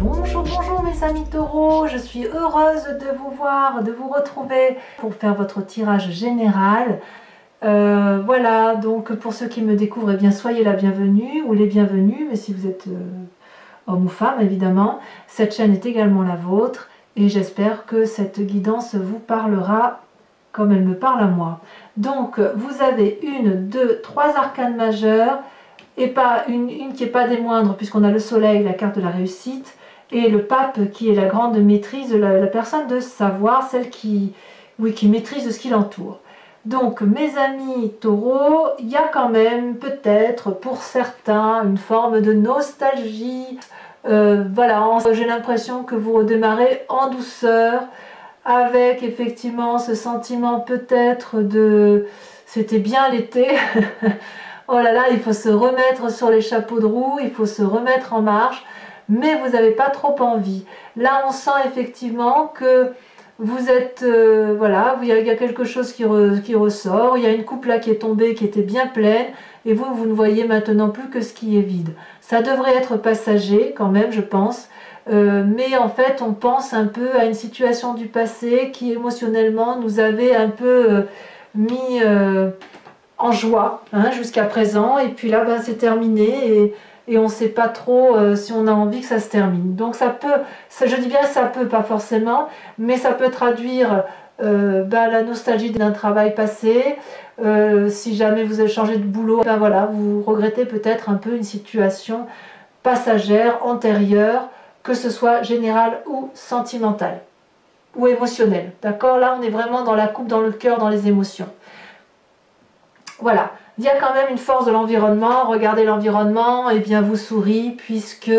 Bonjour, bonjour mes amis taureaux, je suis heureuse de vous voir, de vous retrouver pour faire votre tirage général. Voilà, donc pour ceux qui me découvrent, eh bien, soyez la bienvenue ou les bienvenus, mais si vous êtes homme ou femme évidemment, cette chaîne est également la vôtre et j'espère que cette guidance vous parlera comme elle me parle à moi. Donc vous avez une, deux, trois arcanes majeures et pas une qui n'est pas des moindres puisqu'on a le soleil, la carte de la réussite, et le pape qui est la grande maîtrise, la personne de savoir, celle qui maîtrise ce qui l'entoure. Donc mes amis taureaux, il y a quand même peut-être pour certains une forme de nostalgie. Voilà, j'ai l'impression que vous redémarrez en douceur avec effectivement ce sentiment peut-être de c'était bien l'été. Oh là là, il faut se remettre sur les chapeaux de roue, il faut se remettre en marche, mais vous n'avez pas trop envie. Là, on sent effectivement que vous êtes, voilà, il y a quelque chose qui ressort, il y a une coupe là qui est tombée, qui était bien pleine, et vous ne voyez maintenant plus que ce qui est vide. Ça devrait être passager quand même, je pense, mais en fait, on pense un peu à une situation du passé qui émotionnellement nous avait un peu mis en joie jusqu'à présent, et puis là, ben, c'est terminé, et on ne sait pas trop si on a envie que ça se termine. Donc ça peut, je dis bien ça peut, pas forcément, mais ça peut traduire la nostalgie d'un travail passé. Si jamais vous avez changé de boulot, ben voilà, vous regrettez peut-être un peu une situation passagère, antérieure, que ce soit générale ou sentimentale, ou émotionnelle. D'accord? Là, on est vraiment dans la coupe, dans le cœur, dans les émotions. Voilà, il y a quand même une force de l'environnement. Regardez l'environnement, et bien vous sourit puisque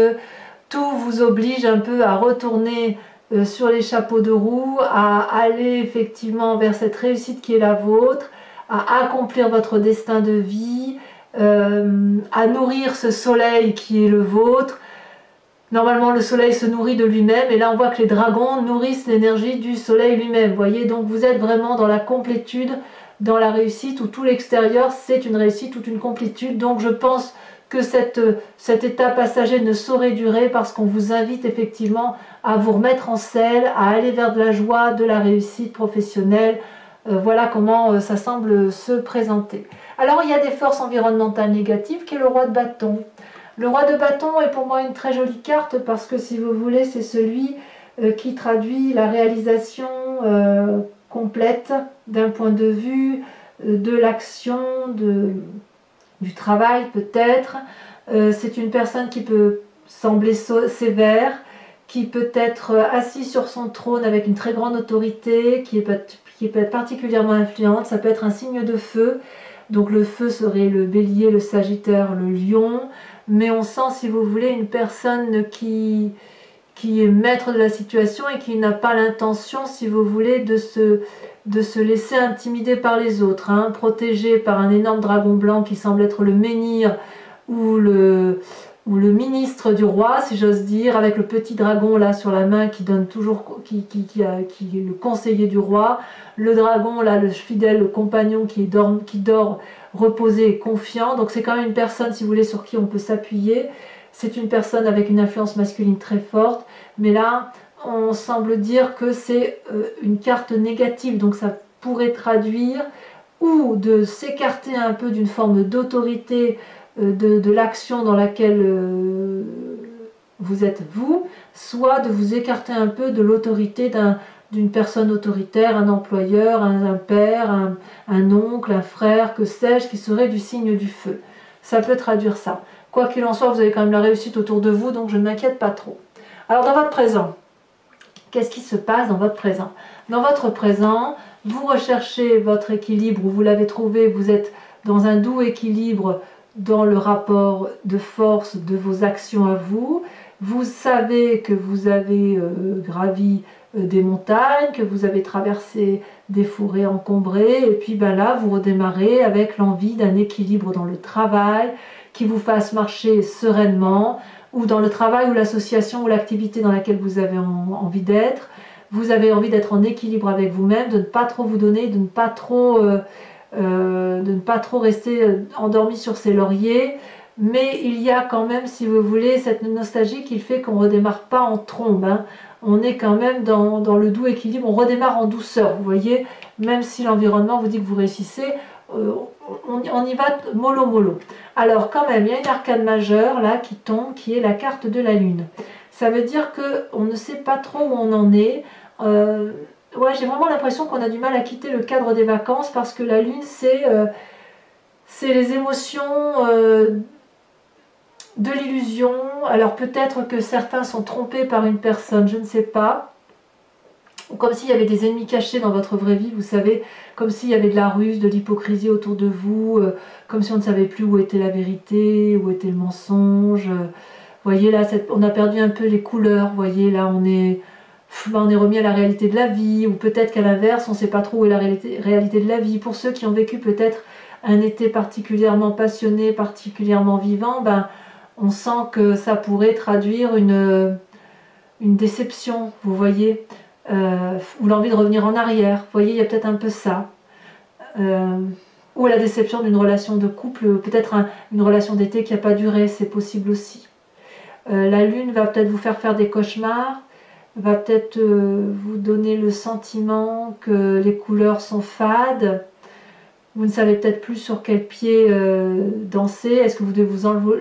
tout vous oblige un peu à retourner sur les chapeaux de roue, à aller effectivement vers cette réussite qui est la vôtre, à accomplir votre destin de vie, à nourrir ce soleil qui est le vôtre. Normalement, le soleil se nourrit de lui-même, et là on voit que les dragons nourrissent l'énergie du soleil lui-même. Vous voyez, donc vous êtes vraiment dans la complétude, dans la réussite, où tout l'extérieur c'est une réussite, toute une complétude. Donc je pense que cet état passager ne saurait durer parce qu'on vous invite effectivement à vous remettre en selle, à aller vers de la joie, de la réussite professionnelle. Voilà comment ça semble se présenter. Alors il y a des forces environnementales négatives qui est le roi de bâton. Le roi de bâton est pour moi une très jolie carte parce que si vous voulez c'est celui qui traduit la réalisation complète d'un point de vue de l'action, du travail peut-être. C'est une personne qui peut sembler sévère, qui peut être assis sur son trône avec une très grande autorité, qui peut être particulièrement influente. Ça peut être un signe de feu, donc le feu serait le bélier, le sagittaire, le lion, mais on sent, si vous voulez, une personne qui est maître de la situation et qui n'a pas l'intention, si vous voulez, de se laisser intimider par les autres, protégé par un énorme dragon blanc qui semble être le menhir ou le ministre du roi, si j'ose dire, avec le petit dragon là sur la main qui donne toujours, qui est le conseiller du roi, le dragon là, le fidèle, le compagnon qui dort reposé et confiant. Donc c'est quand même une personne, si vous voulez, sur qui on peut s'appuyer. C'est une personne avec une influence masculine très forte, mais là on semble dire que c'est une carte négative, donc ça pourrait traduire ou de s'écarter un peu d'une forme d'autorité de l'action dans laquelle vous êtes vous, soit de vous écarter un peu de l'autorité d'une personne autoritaire, un employeur, un père, un oncle, un frère, que sais-je, qui serait du signe du feu. Ça peut traduire ça. Quoi qu'il en soit, vous avez quand même la réussite autour de vous, donc je ne m'inquiète pas trop. Alors dans votre présent, qu'est-ce qui se passe dans votre présent? Dans votre présent, vous recherchez votre équilibre, vous l'avez trouvé, vous êtes dans un doux équilibre dans le rapport de force de vos actions à vous. Vous savez que vous avez gravi des montagnes, que vous avez traversé des forêts encombrées, et puis ben là, vous redémarrez avec l'envie d'un équilibre dans le travail, qui vous fasse marcher sereinement, ou dans le travail ou l'association ou l'activité dans laquelle vous avez envie d'être. Vous avez envie d'être en équilibre avec vous-même, de ne pas trop vous donner, de ne pas trop rester endormi sur ses lauriers, mais il y a quand même, si vous voulez, cette nostalgie qui fait qu'on ne redémarre pas en trombe, hein. On est quand même dans le doux équilibre, on redémarre en douceur, vous voyez, même si l'environnement vous dit que vous réussissez, on y va mollo mollo. Alors quand même, il y a une arcane majeure là qui tombe, qui est la carte de la lune. Ça veut dire qu'on ne sait pas trop où on en est. Ouais, j'ai vraiment l'impression qu'on a du mal à quitter le cadre des vacances parce que la lune, c'est les émotions de l'illusion. Alors peut-être que certains sont trompés par une personne, je ne sais pas. Ou comme s'il y avait des ennemis cachés dans votre vraie vie, vous savez, comme s'il y avait de la ruse, de l'hypocrisie autour de vous, comme si on ne savait plus où était la vérité, où était le mensonge. Vous voyez là, on a perdu un peu les couleurs, vous voyez là, on est remis à la réalité de la vie, ou peut-être qu'à l'inverse, on ne sait pas trop où est la réalité de la vie. Pour ceux qui ont vécu peut-être un été particulièrement passionné, particulièrement vivant, ben, on sent que ça pourrait traduire une déception, vous voyez, ou l'envie de revenir en arrière. Vous voyez, il y a peut-être un peu ça. Ou la déception d'une relation de couple, peut-être une relation d'été qui n'a pas duré, c'est possible aussi. La lune va peut-être vous faire des cauchemars, va peut-être vous donner le sentiment que les couleurs sont fades. Vous ne savez peut-être plus sur quel pied danser. Est-ce que vous devez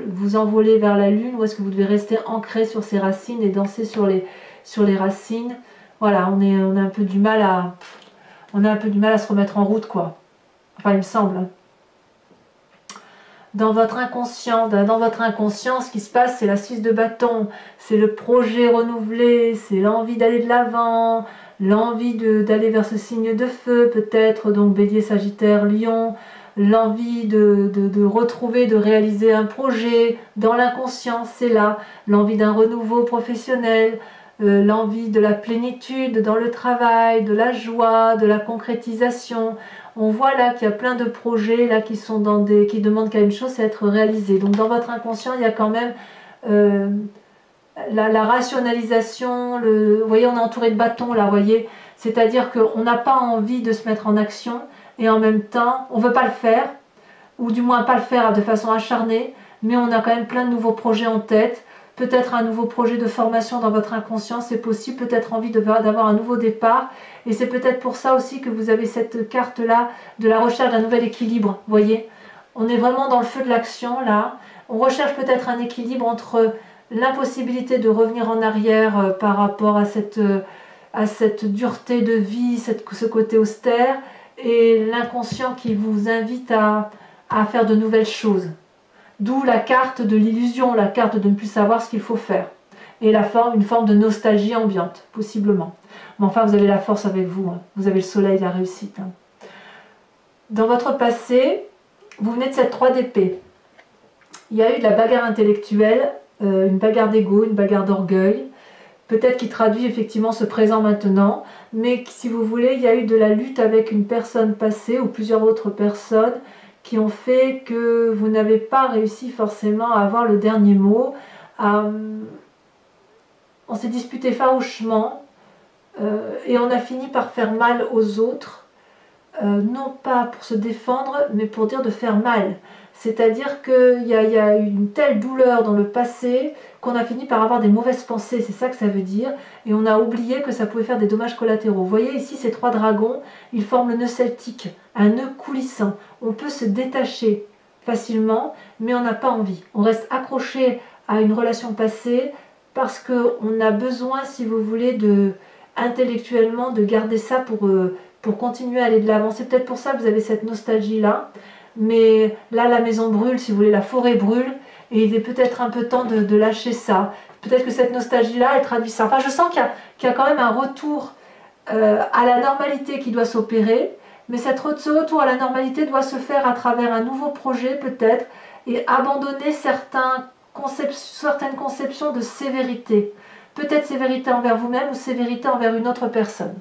vous envoler vers la lune ou est-ce que vous devez rester ancré sur ses racines et danser sur les racines? Voilà, on a un peu du mal à se remettre en route, quoi. Enfin, il me semble. Dans votre inconscient, ce qui se passe, c'est la 6 de bâton, c'est le projet renouvelé, c'est l'envie d'aller de l'avant, l'envie d'aller vers ce signe de feu, peut-être, donc Bélier, Sagittaire, Lion, l'envie de retrouver, de réaliser un projet. Dans l'inconscient, c'est là, l'envie d'un renouveau professionnel, l'envie de la plénitude dans le travail, de la joie, de la concrétisation. On voit là qu'il y a plein de projets là qui demandent qu'à une chose, c'est être réalisé. Donc dans votre inconscient, il y a quand même la rationalisation. Vous voyez, on est entouré de bâtons là, vous voyez. C'est-à-dire qu'on n'a pas envie de se mettre en action et en même temps, on ne veut pas le faire, ou du moins pas le faire de façon acharnée, mais on a quand même plein de nouveaux projets en tête. Peut-être un nouveau projet de formation dans votre inconscient, c'est possible, peut-être envie d'avoir un nouveau départ. Et c'est peut-être pour ça aussi que vous avez cette carte-là de la recherche d'un nouvel équilibre, vous voyez. On est vraiment dans le feu de l'action, là. On recherche peut-être un équilibre entre l'impossibilité de revenir en arrière par rapport à cette dureté de vie, ce côté austère, et l'inconscient qui vous invite à faire de nouvelles choses. D'où la carte de l'illusion, la carte de ne plus savoir ce qu'il faut faire. Et une forme de nostalgie ambiante, possiblement. Mais enfin, vous avez la force avec vous, hein. Vous avez le soleil, la réussite. Hein. Dans votre passé, vous venez de cette 3 d'épée. Il y a eu de la bagarre intellectuelle, une bagarre d'ego, une bagarre d'orgueil, peut-être qui traduit effectivement ce présent maintenant, mais si vous voulez, il y a eu de la lutte avec une personne passée ou plusieurs autres personnes qui ont fait que vous n'avez pas réussi forcément à avoir le dernier mot. On s'est disputé farouchement et on a fini par faire mal aux autres, non pas pour se défendre, mais pour dire de faire mal. C'est-à-dire qu'il y a eu une telle douleur dans le passé qu'on a fini par avoir des mauvaises pensées, c'est ça que ça veut dire, et on a oublié que ça pouvait faire des dommages collatéraux. Vous voyez ici ces 3 dragons, ils forment le nœud celtique, un nœud coulissant. On peut se détacher facilement, mais on n'a pas envie. On reste accroché à une relation passée parce qu'on a besoin, si vous voulez, intellectuellement de garder ça pour continuer à aller de l'avant. C'est peut-être pour ça que vous avez cette nostalgie-là. Mais là, la maison brûle, si vous voulez, la forêt brûle, et il est peut-être un peu temps de lâcher ça. Peut-être que cette nostalgie-là, elle traduit ça. Enfin, je sens qu'il y a quand même un retour à la normalité qui doit s'opérer, mais ce retour à la normalité doit se faire à travers un nouveau projet, peut-être, et abandonner certaines conceptions de sévérité. Peut-être sévérité envers vous-même ou sévérité envers une autre personne.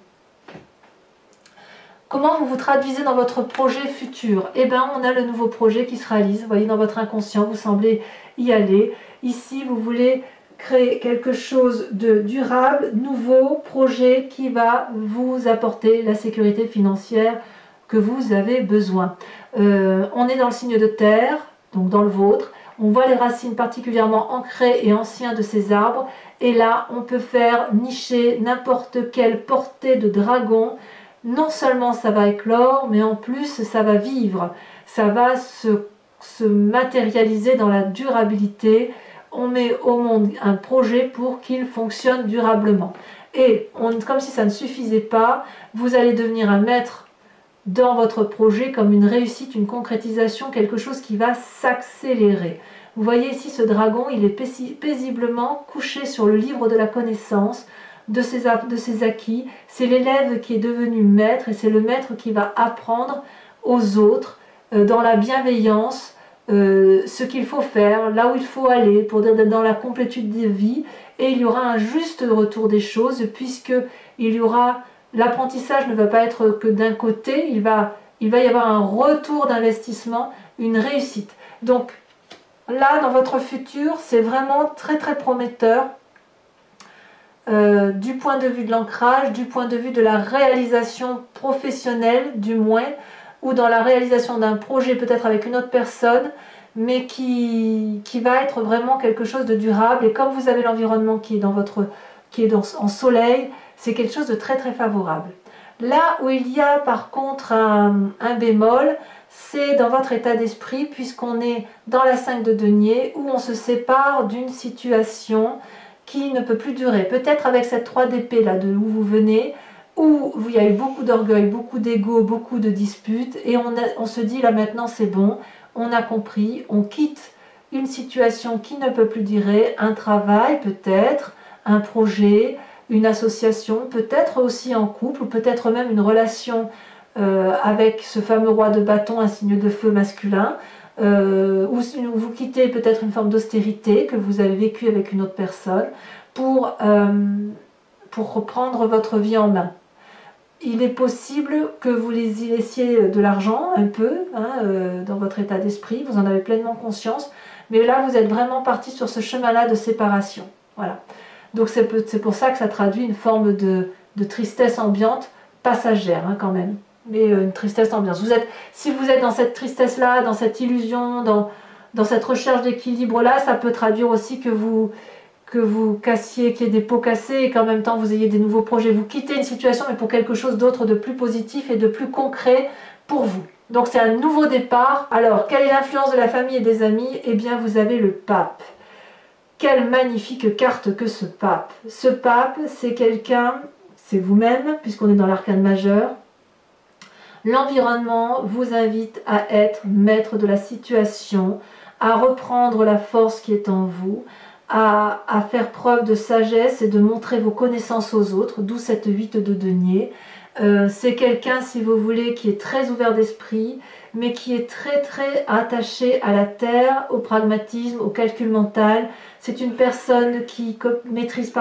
Comment vous vous traduisez dans votre projet futur? Eh bien, on a le nouveau projet qui se réalise. Vous voyez, dans votre inconscient, vous semblez y aller. Ici, vous voulez créer quelque chose de durable, nouveau projet qui va vous apporter la sécurité financière que vous avez besoin. On est dans le signe de terre, donc dans le vôtre. On voit les racines particulièrement ancrées et anciennes de ces arbres. Et là, on peut faire nicher n'importe quelle portée de dragon. Non seulement ça va éclore, mais en plus ça va vivre. Ça va se matérialiser dans la durabilité. On met au monde un projet pour qu'il fonctionne durablement. Et comme si ça ne suffisait pas, vous allez devenir un maître dans votre projet comme une réussite, une concrétisation, quelque chose qui va s'accélérer. Vous voyez ici ce dragon, il est paisiblement couché sur le livre de la connaissance de ses acquis. C'est l'élève qui est devenu maître et c'est le maître qui va apprendre aux autres dans la bienveillance ce qu'il faut faire, là où il faut aller pour être dans la complétude de vie, et il y aura un juste retour des choses puisque il y aura l'apprentissage ne va pas être que d'un côté, il va y avoir un retour d'investissement, une réussite. Donc là, dans votre futur, c'est vraiment très très prometteur du point de vue de l'ancrage, du point de vue de la réalisation professionnelle du moins, ou dans la réalisation d'un projet peut-être avec une autre personne, mais qui va être vraiment quelque chose de durable. Et comme vous avez l'environnement qui est en soleil, c'est quelque chose de très très favorable. Là où il y a par contre un bémol, c'est dans votre état d'esprit, puisqu'on est dans la 5 de denier, où on se sépare d'une situation qui ne peut plus durer. Peut-être avec cette 3 d'épée là, de où vous venez, où il y a eu beaucoup d'orgueil, beaucoup d'ego, beaucoup de disputes, et on se dit là maintenant c'est bon, on a compris, on quitte une situation qui ne peut plus durer, un travail peut-être, un projet, une association, peut-être aussi en couple, ou peut-être même une relation avec ce fameux roi de bâton, un signe de feu masculin, ou vous quittez peut-être une forme d'austérité que vous avez vécue avec une autre personne pour reprendre votre vie en main. Il est possible que vous y laissiez de l'argent, un peu, dans votre état d'esprit, vous en avez pleinement conscience, mais là vous êtes vraiment parti sur ce chemin-là de séparation. Voilà. Donc c'est pour ça que ça traduit une forme de tristesse ambiante, passagère quand même, mais une tristesse ambiante. Si vous êtes dans cette tristesse-là, dans cette illusion, dans cette recherche d'équilibre-là, ça peut traduire aussi que vous cassiez, qu'il y ait des pots cassés et qu'en même temps vous ayez des nouveaux projets. Vous quittez une situation mais pour quelque chose d'autre, de plus positif et de plus concret pour vous. Donc c'est un nouveau départ. Alors, quelle est l'influence de la famille et des amis? Eh bien, vous avez le pape. Quelle magnifique carte que ce pape. Ce pape, c'est quelqu'un, c'est vous-même, puisqu'on est dans l'arcane majeur. L'environnement vous invite à être maître de la situation, à reprendre la force qui est en vous, à faire preuve de sagesse et de montrer vos connaissances aux autres, d'où cette 8 de denier. C'est quelqu'un, si vous voulez, qui est très ouvert d'esprit, mais qui est très très attaché à la terre, au pragmatisme, au calcul mental. C'est une personne qui maîtrise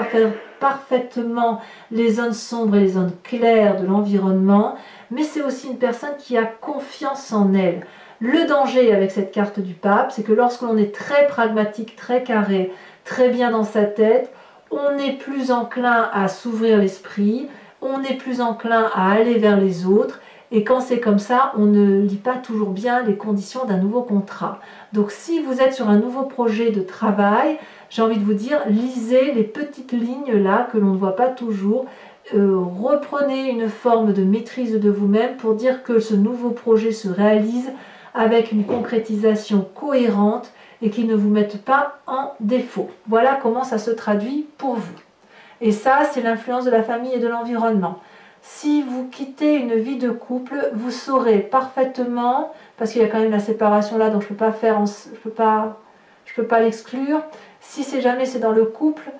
parfaitement les zones sombres et les zones claires de l'environnement, mais c'est aussi une personne qui a confiance en elle. Le danger avec cette carte du pape, c'est que lorsque l'on est très pragmatique, très carré, très bien dans sa tête, on est plus enclin à s'ouvrir l'esprit, on est plus enclin à aller vers les autres, et quand c'est comme ça, on ne lit pas toujours bien les conditions d'un nouveau contrat. Donc si vous êtes sur un nouveau projet de travail, j'ai envie de vous dire, lisez les petites lignes là que l'on ne voit pas toujours, reprenez une forme de maîtrise de vous-même pour dire que ce nouveau projet se réalise avec une concrétisation cohérente et qui ne vous mette pas en défaut. Voilà comment ça se traduit pour vous. Et ça, c'est l'influence de la famille et de l'environnement. Si vous quittez une vie de couple, vous saurez parfaitement, parce qu'il y a quand même la séparation là, donc je peux pas l'exclure. Si jamais c'est dans le couple,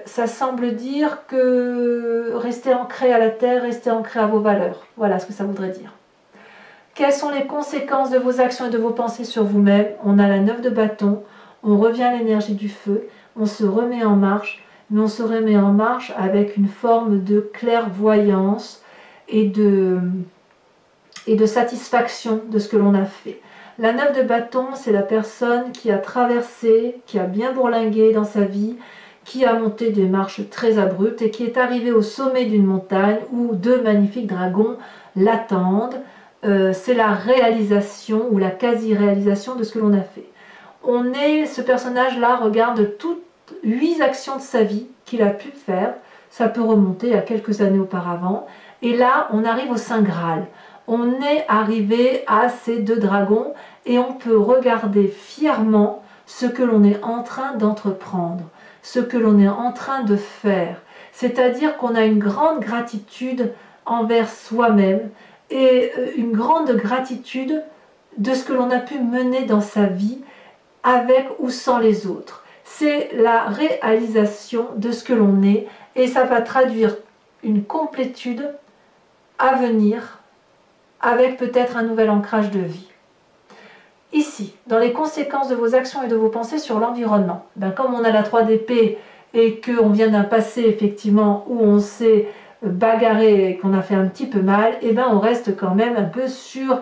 ça semble dire que restez ancré à la terre, restez ancré à vos valeurs. Voilà ce que ça voudrait dire. Quelles sont les conséquences de vos actions et de vos pensées sur vous-même? On a la 9 de bâton, on revient à l'énergie du feu, on se remet en marche, mais on se remet en marche avec une forme de clairvoyance et de satisfaction de ce que l'on a fait. La 9 de bâton, c'est la personne qui a traversé, qui a bien bourlingué dans sa vie, qui a monté des marches très abruptes et qui est arrivée au sommet d'une montagne où deux magnifiques dragons l'attendent. C'est la réalisation ou la quasi-réalisation de ce que l'on a fait. Ce personnage-là regarde toutes 8 actions de sa vie qu'il a pu faire. Ça peut remonter à quelques années auparavant. Et là, on arrive au Saint Graal. On est arrivé à ces 2 dragons et on peut regarder fièrement ce que l'on est en train d'entreprendre, ce que l'on est en train de faire. C'est-à-dire qu'on a une grande gratitude envers soi-même et une grande gratitude de ce que l'on a pu mener dans sa vie avec ou sans les autres. C'est la réalisation de ce que l'on est et ça va traduire une complétude à venir avec peut-être un nouvel ancrage de vie. Ici, dans les conséquences de vos actions et de vos pensées sur l'environnement, comme on a la 3 d'épée et qu'on vient d'un passé effectivement où on s'est bagarré et qu'on a fait un petit peu mal, on reste quand même un peu sur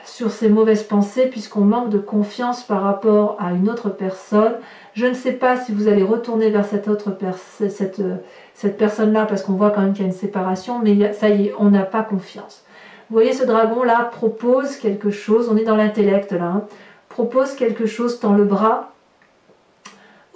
ces mauvaises pensées puisqu'on manque de confiance par rapport à une autre personne. Je ne sais pas si vous allez retourner vers cette personne-là parce qu'on voit quand même qu'il y a une séparation, mais ça y est, on n'a pas confiance. Vous voyez, ce dragon-là propose quelque chose, on est dans l'intellect là, propose quelque chose, tend le bras.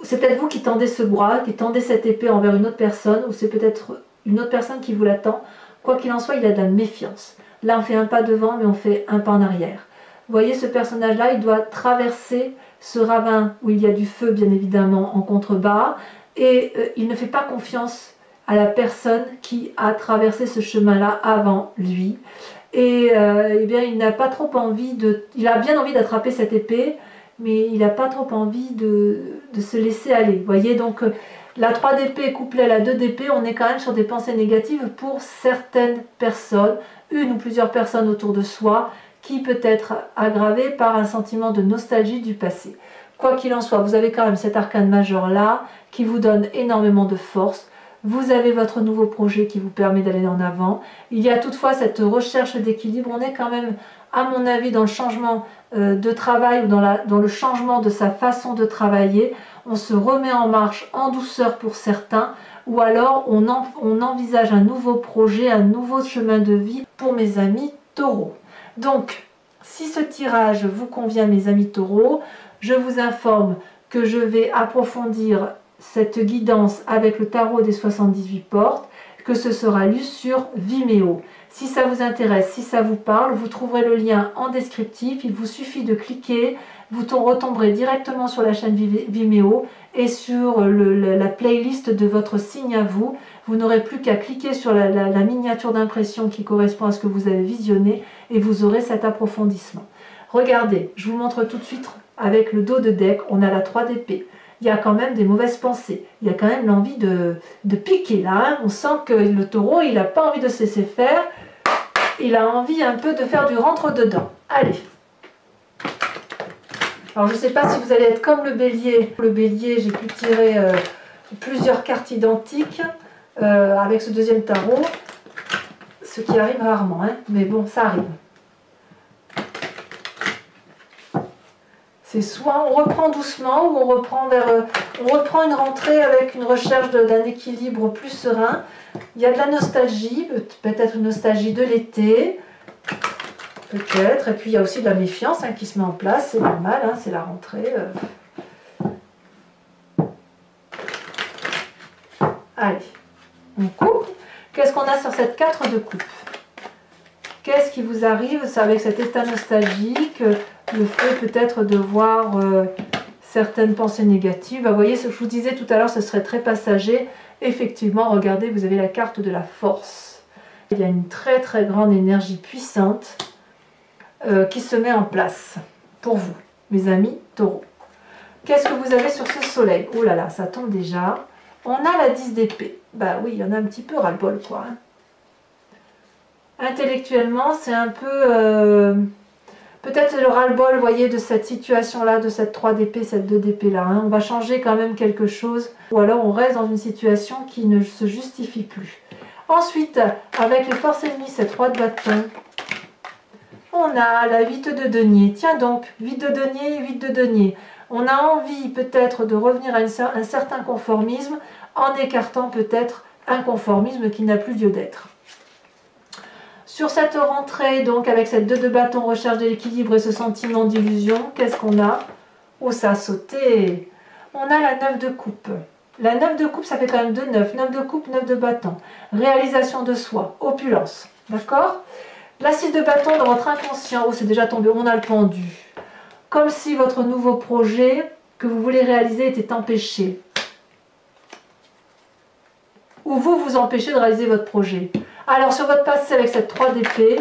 C'est peut-être vous qui tendez ce bras, qui tendez cette épée envers une autre personne, ou c'est peut-être une autre personne qui vous l'attend. Quoi qu'il en soit, il a de la méfiance. Là, on fait un pas devant, mais on fait un pas en arrière. Vous voyez, ce personnage-là, il doit traverser ce ravin où il y a du feu, bien évidemment, en contrebas, et il ne fait pas confiance à la personne qui a traversé ce chemin-là avant lui. Et il n'a pas trop envie il a bien envie d'attraper cette épée, mais il n'a pas trop envie de se laisser aller. Vous voyez, donc la 3 d'épée couplée à la 2 d'épée, on est quand même sur des pensées négatives pour certaines personnes, une ou plusieurs personnes autour de soi, qui peut être aggravée par un sentiment de nostalgie du passé. Quoi qu'il en soit, vous avez quand même cet arcane majeur là, qui vous donne énormément de force. Vous avez votre nouveau projet qui vous permet d'aller en avant. Il y a toutefois cette recherche d'équilibre. On est quand même, à mon avis, dans le changement de travail ou dans le changement de sa façon de travailler. On se remet en marche en douceur pour certains, ou alors on envisage un nouveau projet, un nouveau chemin de vie pour mes amis taureaux. Donc, si ce tirage vous convient, mes amis taureaux, je vous informe que je vais approfondir cette guidance avec le tarot des 78 portes, que ce sera lu sur Vimeo. Si ça vous intéresse, si ça vous parle, vous trouverez le lien en descriptif, il vous suffit de cliquer, vous retomberez directement sur la chaîne Vimeo et sur la playlist de votre signe à vous. Vous n'aurez plus qu'à cliquer sur la miniature d'impression qui correspond à ce que vous avez visionné et vous aurez cet approfondissement. Regardez, je vous montre tout de suite avec le dos de deck, on a la 3 d'épée. Il y a quand même des mauvaises pensées. Il y a quand même l'envie de piquer là. Hein. On sent que le taureau, il n'a pas envie de se laisser faire. Il a envie un peu de faire du rentre-dedans. Allez. Alors je ne sais pas si vous allez être comme le bélier. Le bélier, j'ai pu tirer plusieurs cartes identiques avec ce deuxième tarot. Ce qui arrive rarement. Hein. Mais bon, ça arrive. C'est soit on reprend doucement ou on reprend une rentrée avec une recherche d'un équilibre plus serein. Il y a de la nostalgie, peut-être une nostalgie de l'été, peut-être. Et puis il y a aussi de la méfiance qui se met en place, c'est normal, hein, c'est la rentrée. Allez, on coupe. Qu'est-ce qu'on a sur cette 4 de coupe? Qu'est-ce qui vous arrive avec cet état nostalgique? Le fait peut-être de voir certaines pensées négatives. Vous voyez, ce que je vous disais tout à l'heure, ce serait très passager. Effectivement, regardez, vous avez la carte de la force. Il y a une très très grande énergie puissante qui se met en place pour vous, mes amis taureaux. Qu'est-ce que vous avez sur ce soleil? Oh là là, ça tombe déjà. On a la 10 d'épée. Bah oui, il y en a un petit peu ras-le-bol, quoi. Hein. Intellectuellement, c'est un peu... peut-être le ras-le-bol, vous voyez, de cette situation-là, de cette 3 d'épée, cette 2 d'épée-là. Hein. On va changer quand même quelque chose. Ou alors on reste dans une situation qui ne se justifie plus. Ensuite, avec les forces ennemies, cette 3 de bâton, on a la 8 de denier. Tiens donc, 8 de denier, 8 de denier. On a envie peut-être de revenir à un certain conformisme en écartant peut-être un conformisme qui n'a plus lieu d'être. Sur cette rentrée, donc avec cette 2 de bâton, recherche de l'équilibre et ce sentiment d'illusion, qu'est-ce qu'on a? Oh, ça a sauté. On a la 9 de coupe. La 9 de coupe, ça fait quand même 2 9. 9 de coupe, 9 de bâton. Réalisation de soi, opulence. D'accord? La 6 de bâton dans votre inconscient. Oh, c'est déjà tombé, on a le pendu. Comme si votre nouveau projet que vous voulez réaliser était empêché. Ou vous vous empêchez de réaliser votre projet. Alors, sur votre passé avec cette 3 d'épée,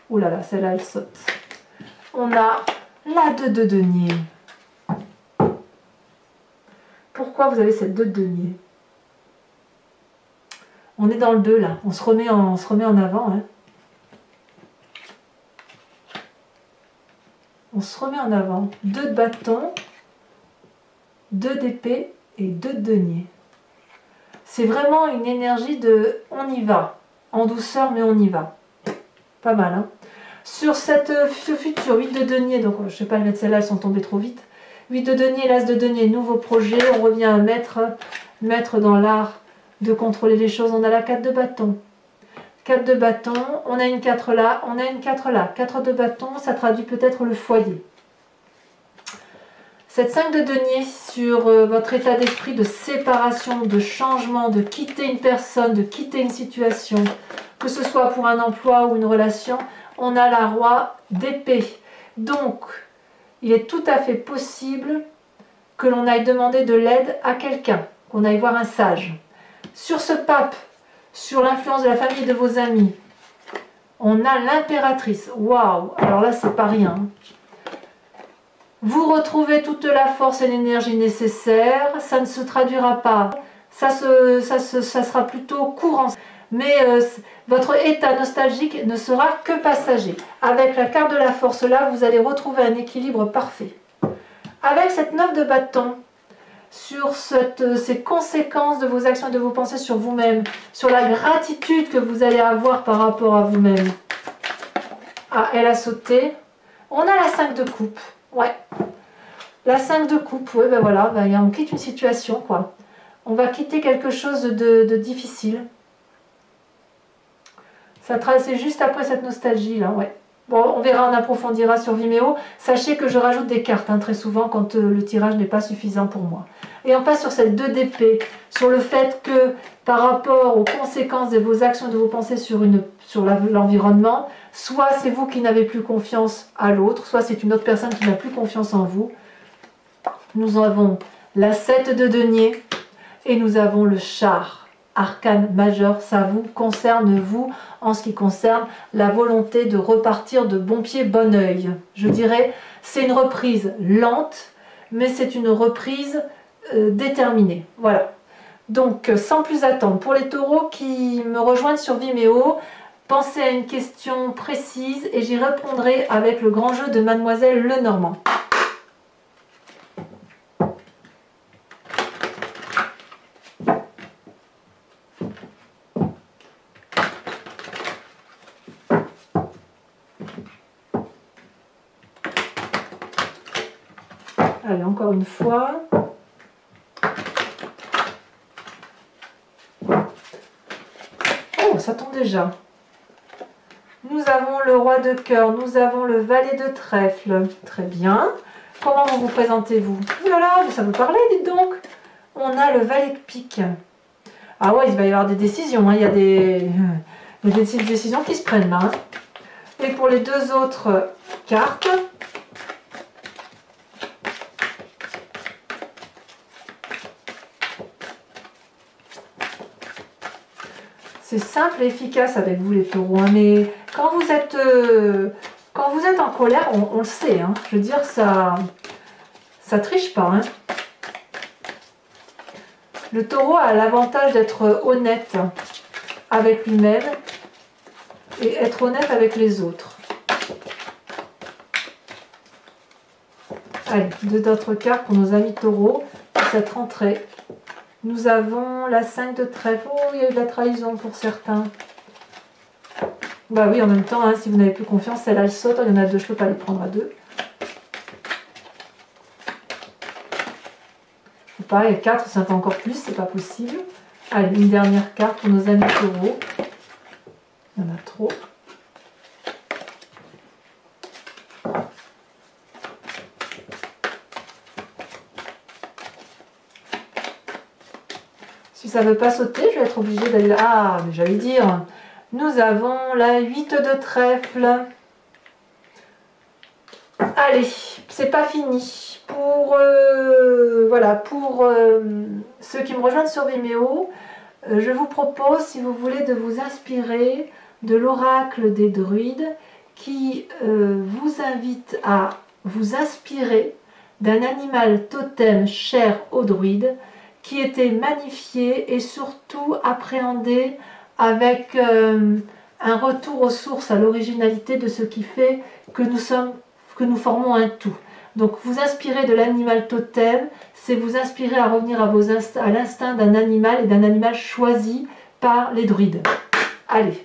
ouh là là, celle-là, elle saute. On a la 2 de denier. Pourquoi vous avez cette 2 de denier? On est dans le 2 là, on se remet en avant. Hein. On se remet en avant. 2 de bâton, 2 d'épée et 2 de denier. C'est vraiment une énergie de on y va, en douceur mais on y va. Pas mal, hein. Sur ce futur 8 de denier, donc je ne sais pas les mettre celles-là, elles sont tombées trop vite. 8 de denier, l'as de denier, nouveau projet, on revient à maître dans l'art de contrôler les choses. On a la 4 de bâton. 4 de bâton, on a une 4 là, on a une 4 là. 4 de bâton, ça traduit peut-être le foyer. Cette 5 de denier sur votre état d'esprit de séparation, de changement, de quitter une personne, de quitter une situation, que ce soit pour un emploi ou une relation, on a la roi d'épée. Donc, il est tout à fait possible que l'on aille demander de l'aide à quelqu'un, qu'on aille voir un sage. Sur ce pape, sur l'influence de la famille et de vos amis, on a l'impératrice. Waouh! Alors là, c'est pas rien. Vous retrouvez toute la force et l'énergie nécessaires. Ça ne se traduira pas. Ça sera plutôt courant. Mais votre état nostalgique ne sera que passager. Avec la carte de la force là, vous allez retrouver un équilibre parfait. Avec cette 9 de bâton, sur ces conséquences de vos actions et de vos pensées sur vous-même, sur la gratitude que vous allez avoir par rapport à vous-même. Ah, elle a sauté. On a la 5 de coupe. Ouais. La 5 de coupe, oui, ben voilà, on quitte une situation, quoi. On va quitter quelque chose de difficile. Ça c'est juste après cette nostalgie, là, ouais. Bon, on verra, on approfondira sur Vimeo. Sachez que je rajoute des cartes, hein, très souvent, quand le tirage n'est pas suffisant pour moi. Et on passe sur cette 2 d'épée, sur le fait que, par rapport aux conséquences de vos actions, de vos pensées sur l'environnement, soit c'est vous qui n'avez plus confiance à l'autre, soit c'est une autre personne qui n'a plus confiance en vous. Nous avons la 7 de denier et nous avons le char. Arcane majeur, ça vous concerne vous en ce qui concerne la volonté de repartir de bon pied, bon oeil. Je dirais, c'est une reprise lente, mais c'est une reprise déterminée. Voilà. Donc, sans plus attendre, pour les taureaux qui me rejoignent sur Vimeo, pensez à une question précise et j'y répondrai avec le grand jeu de Mademoiselle Lenormand. Allez, encore une fois. Oh, ça tombe déjà. Nous avons le roi de cœur, nous avons le valet de trèfle. Très bien. Comment vous présentez-vous? Ouh là là, ça vous parlait, dites donc. On a le valet de pique. Ah ouais, il va y avoir des décisions. Hein. Il y a des décisions qui se prennent là. Hein. Et pour les deux autres cartes... C'est simple et efficace avec vous les taureaux, hein, mais quand vous êtes en colère, on le sait, hein, je veux dire, ça triche pas. Hein. Le taureau a l'avantage d'être honnête avec lui-même et être honnête avec les autres. Allez, deux autres cartes pour nos amis taureaux pour cette rentrée. Nous avons la 5 de trèfle. Oh, il y a eu de la trahison pour certains. Bah oui, en même temps, hein, si vous n'avez plus confiance, celle-là, elle saute. Il y en a deux, je ne peux pas les prendre à deux. Je peux pas, et 4, c'est encore plus, c'est pas possible. Allez, une dernière carte pour nos amis taureaux. Il y en a trop. Si ça ne veut pas sauter, je vais être obligée d'aller là. Ah, mais j'allais dire, nous avons la 8 de trèfle. Allez, c'est pas fini. Pour, voilà, pour ceux qui me rejoignent sur Vimeo, je vous propose, si vous voulez, de vous inspirer de l'oracle des druides qui vous invite à vous inspirer d'un animal totem cher aux druides qui était magnifié et surtout appréhendé avec un retour aux sources, à l'originalité de ce qui fait que nous formons un tout. Donc vous inspirer de l'animal totem, c'est vous inspirer à revenir à l'instinct d'un animal et d'un animal choisi par les druides. Allez.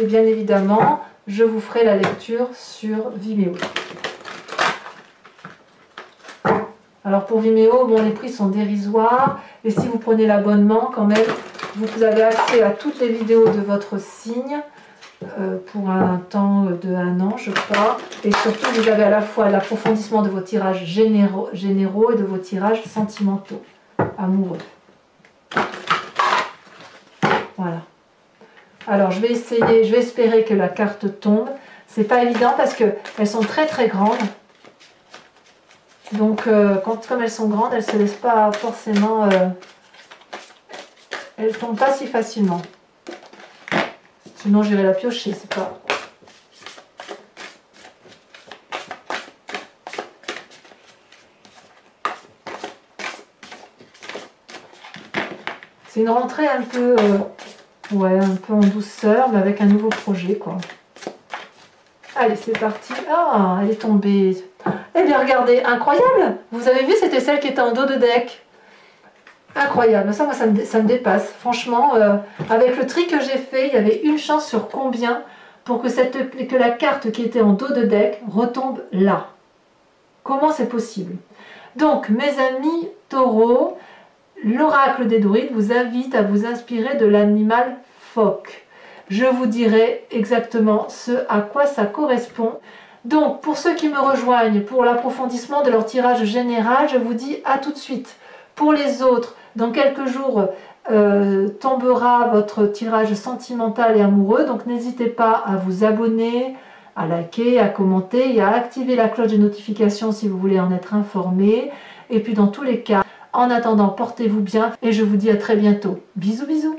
Et bien évidemment, je vous ferai la lecture sur Vimeo. Alors pour Vimeo, bon, les prix sont dérisoires. Et si vous prenez l'abonnement, quand même, vous avez accès à toutes les vidéos de votre signe pour un temps de 1 an, je crois. Et surtout, vous avez à la fois l'approfondissement de vos tirages généraux et de vos tirages sentimentaux, amoureux. Voilà. Alors, je vais espérer que la carte tombe. C'est pas évident parce qu'elles sont très très grandes. Donc, comme elles sont grandes, elles ne se laissent pas forcément... elles ne tombent pas si facilement. Sinon, j'irai la piocher, c'est pas... C'est une rentrée un peu... ouais, un peu en douceur, mais avec un nouveau projet, quoi. Allez, c'est parti. Ah, elle est tombée. Eh bien, regardez, incroyable. Vous avez vu, c'était celle qui était en dos de deck. Incroyable. Ça, moi, ça me dépasse. Franchement, avec le tri que j'ai fait, il y avait une chance sur combien pour que la carte qui était en dos de deck retombe là. Comment c'est possible? Donc, mes amis taureaux, l'oracle des druides vous invite à vous inspirer de l'animal phoque. Je vous dirai exactement ce à quoi ça correspond. Donc, pour ceux qui me rejoignent pour l'approfondissement de leur tirage général, je vous dis à tout de suite. Pour les autres, dans quelques jours, tombera votre tirage sentimental et amoureux. Donc, n'hésitez pas à vous abonner, à liker, à commenter et à activer la cloche de notification si vous voulez en être informé. Et puis, dans tous les cas, en attendant, portez-vous bien et je vous dis à très bientôt. Bisous, bisous.